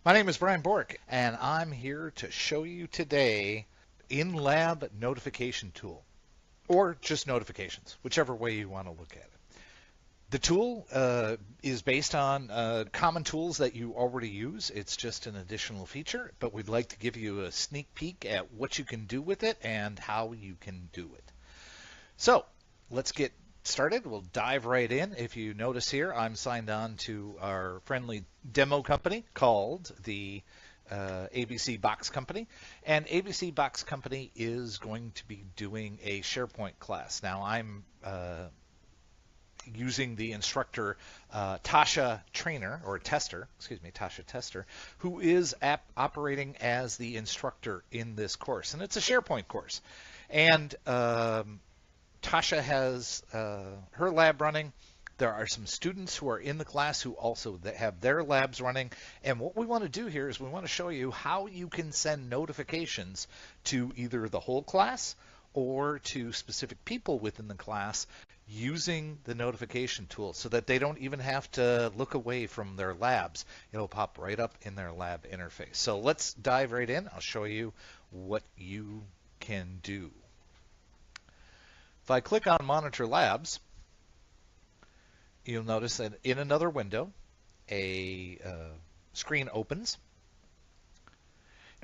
My name is Brian Bork, and I'm here to show you today in-lab notification tool, or just notifications, whichever way you want to look at it. The tool is based on common tools that you already use. It's just an additional feature, but we'd like to give you a sneak peek at what you can do with it and how you can do it. So let's get started. We'll dive right in. If you notice here, I'm signed on to our friendly demo company called the ABC Box Company. And ABC Box Company is going to be doing a SharePoint class. Now I'm using the instructor Tasha Trainer, or Tester, excuse me, Tasha Tester, who is operating as the instructor in this course. And it's a SharePoint course. And Tasha has her lab running. There are some students who are in the class who also have their labs running. And what we want to do here is we want to show you how you can send notifications to either the whole class or to specific people within the class using the notification tool so that they don't even have to look away from their labs. It'll pop right up in their lab interface. So let's dive right in. I'll show you what you can do. If I click on Monitor Labs, you'll notice that in another window, a screen opens.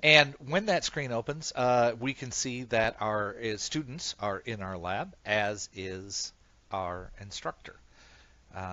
And when that screen opens, we can see that our students are in our lab, as is our instructor.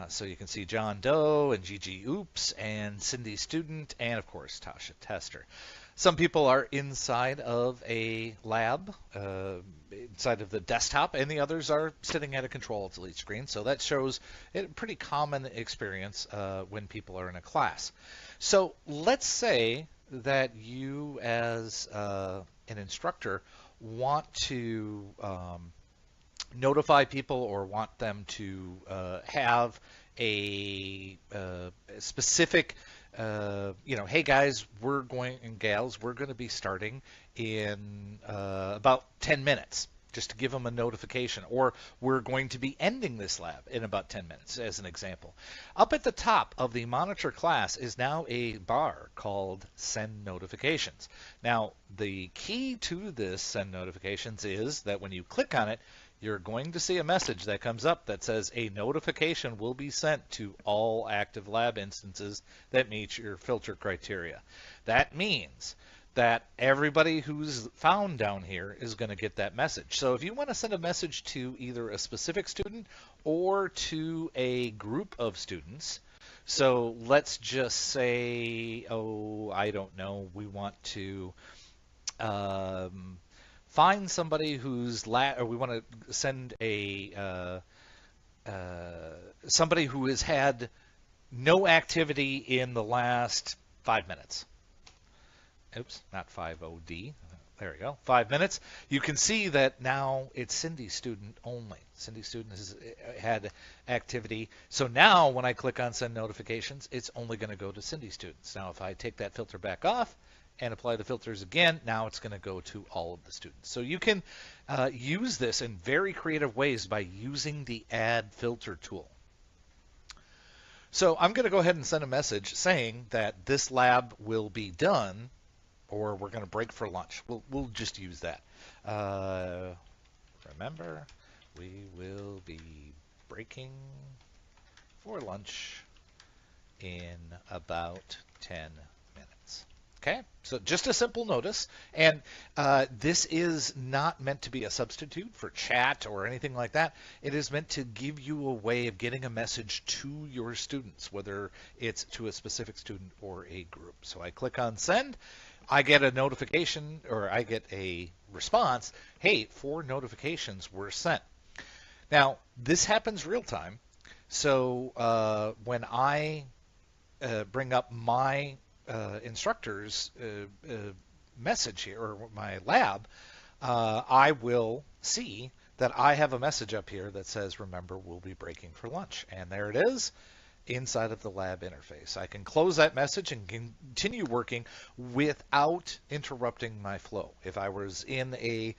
So you can see John Doe and Gigi Oops and Cindy Student and, of course, Tasha Tester. Some people are inside of a lab, inside of the desktop, and the others are sitting at a control delete screen. So that shows a pretty common experience when people are in a class. So let's say that you, as an instructor, want to notify people or want them to have a specific hey guys, and gals, we're going to be starting in about 10 minutes, just to give them a notification, or we're going to be ending this lab in about 10 minutes, as an example. Up at the top of the monitor class is now a bar called Send Notifications. Now, the key to this Send Notifications is that when you click on it, you're going to see a message that comes up that says a notification will be sent to all active lab instances that meet your filter criteria. That means that everybody who's found down here is going to get that message. So if you want to send a message to either a specific student or to a group of students, so let's just say, I don't know, we want to find somebody who's or we want to send a somebody who has had no activity in the last 5 minutes. Oops, not 5-0-D. There we go. 5 minutes. You can see that now it's Cindy Student only. Cindy Student has had activity. So now when I click on Send Notifications, it's only going to go to Cindy Students. Now if I take that filter back off and apply the filters again, now it's going to go to all of the students. So you can use this in very creative ways by using the Add Filter tool. So I'm going to go ahead and send a message saying that this lab will be done, or we're going to break for lunch. We'll just use that. Remember, we will be breaking for lunch in about 10 minutes. Okay, so just a simple notice, and this is not meant to be a substitute for chat or anything like that. It is meant to give you a way of getting a message to your students, whether it's to a specific student or a group. So I click on Send. I get a notification, or I get a response, hey, 4 notifications were sent. Now, this happens real time, so when I bring up my instructor's message here, or my lab, I will see that I have a message up here that says, remember, we'll be breaking for lunch. And there it is inside of the lab interface. I can close that message and continue working without interrupting my flow. If I was in a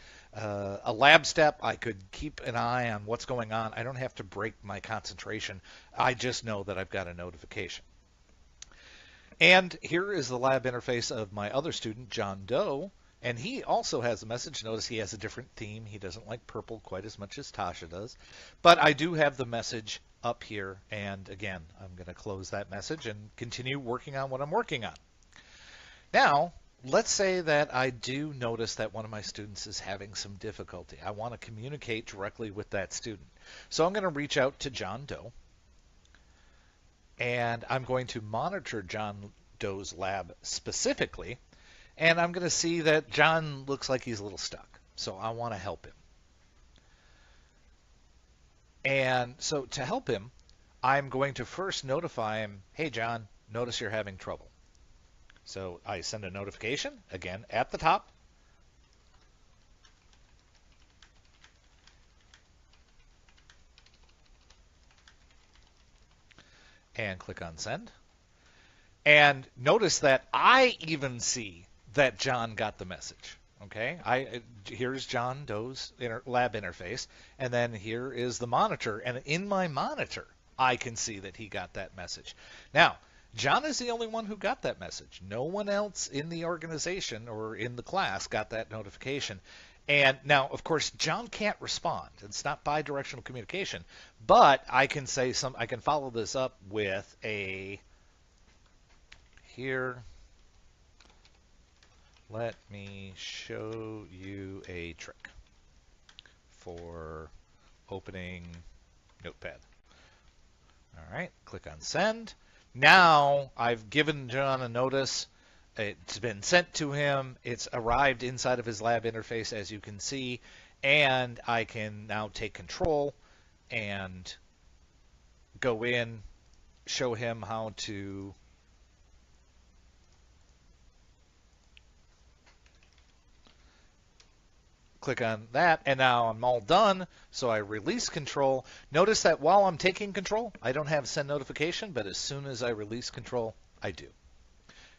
lab step, I could keep an eye on what's going on. I don't have to break my concentration. I just know that I've got a notification. And here is the lab interface of my other student, John Doe, and he also has a message. Notice he has a different theme. He doesn't like purple quite as much as Tasha does. But I do have the message up here, and again, I'm going to close that message and continue working on what I'm working on. Now, let's say that I do notice that one of my students is having some difficulty. I want to communicate directly with that student. So I'm going to reach out to John Doe, and I'm going to monitor John Doe's lab specifically, and I'm going to see that John looks like he's a little stuck. So I want to help him. And so to help him, I'm going to first notify him, hey John, notice you're having trouble. So I send a notification, again, at the top. And click on send. And notice that I even see that John got the message. Okay, here's John Doe's lab interface, and then here is the monitor, and in my monitor, I can see that he got that message. Now, John is the only one who got that message. No one else in the organization or in the class got that notification. And now, of course, John can't respond. It's not bi-directional communication, but I can say I can follow this up with a here. Let me show you a trick for opening Notepad. All right, click on send. Now I've given John a notice. It's been sent to him. It's arrived inside of his lab interface, as you can see, and I can now take control and go in, show him how to click on that, and now I'm all done. So I release control. Notice that while I'm taking control, I don't have send notification, but as soon as I release control, I do.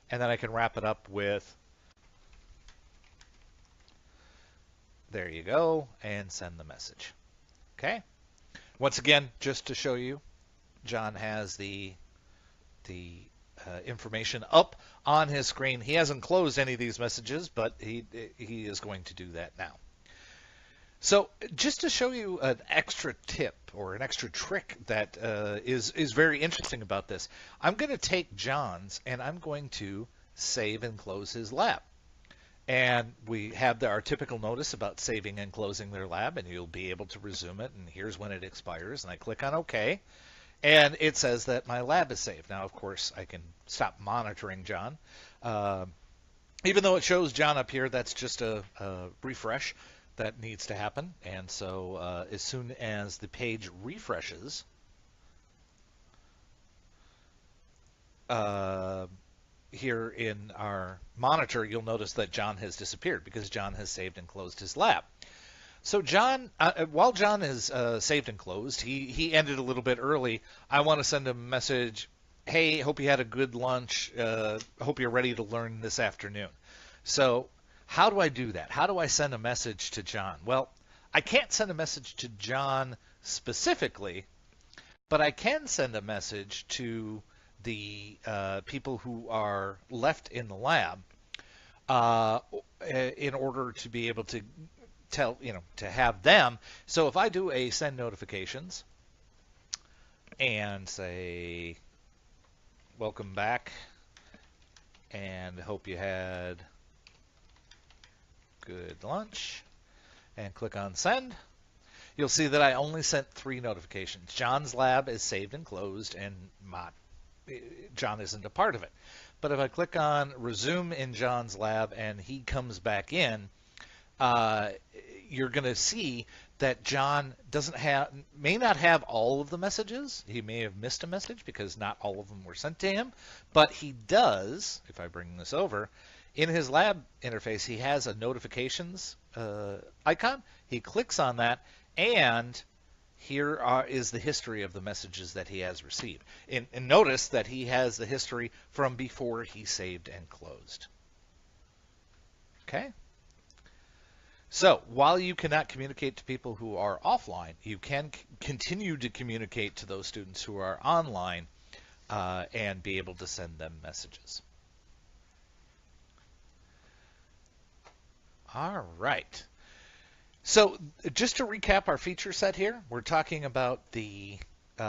And then I can wrap it up with, there you go, and send the message. Okay. Once again, just to show you, John has the information up on his screen. He hasn't closed any of these messages, but he is going to do that now. So just to show you an extra tip or an extra trick that is very interesting about this, I'm going to take John's and I'm going to save and close his lab. And we have our typical notice about saving and closing their lab, and you'll be able to resume it, and here's when it expires, and I click on OK. And it says that my lab is saved. Now, of course, I can stop monitoring John. Even though it shows John up here, that's just a refresh that needs to happen. And so as soon as the page refreshes, here in our monitor, you'll notice that John has disappeared because John has saved and closed his lab. So John, while John is saved and closed, he ended a little bit early. I want to send him a message, hey, hope you had a good lunch. Hope you're ready to learn this afternoon. So how do I do that? How do I send a message to John? Well, I can't send a message to John specifically, but I can send a message to the people who are left in the lab in order to be able to to have them. So if I do a send notifications and say, welcome back and hope you had good lunch, and click on send, you'll see that I only sent 3 notifications. John's lab is saved and closed, and John isn't a part of it. But if I click on resume in John's lab and he comes back in, you're going to see that John may not have all of the messages. He may have missed a message because not all of them were sent to him, but he does, if I bring this over, in his lab interface, he has a notifications icon. He clicks on that, and here is the history of the messages that he has received. And notice that he has the history from before he saved and closed. Okay? So while you cannot communicate to people who are offline, you can continue to communicate to those students who are online and be able to send them messages. All right. So just to recap our feature set here, we're talking about the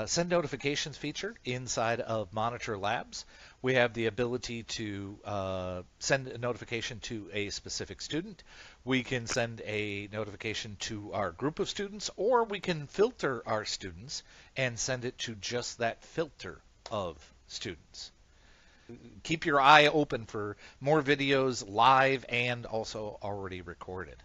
send notifications feature inside of Monitor Labs. We have the ability to send a notification to a specific student. We can send a notification to our group of students, or we can filter our students and send it to just that filter of students. Keep your eye open for more videos live and also already recorded.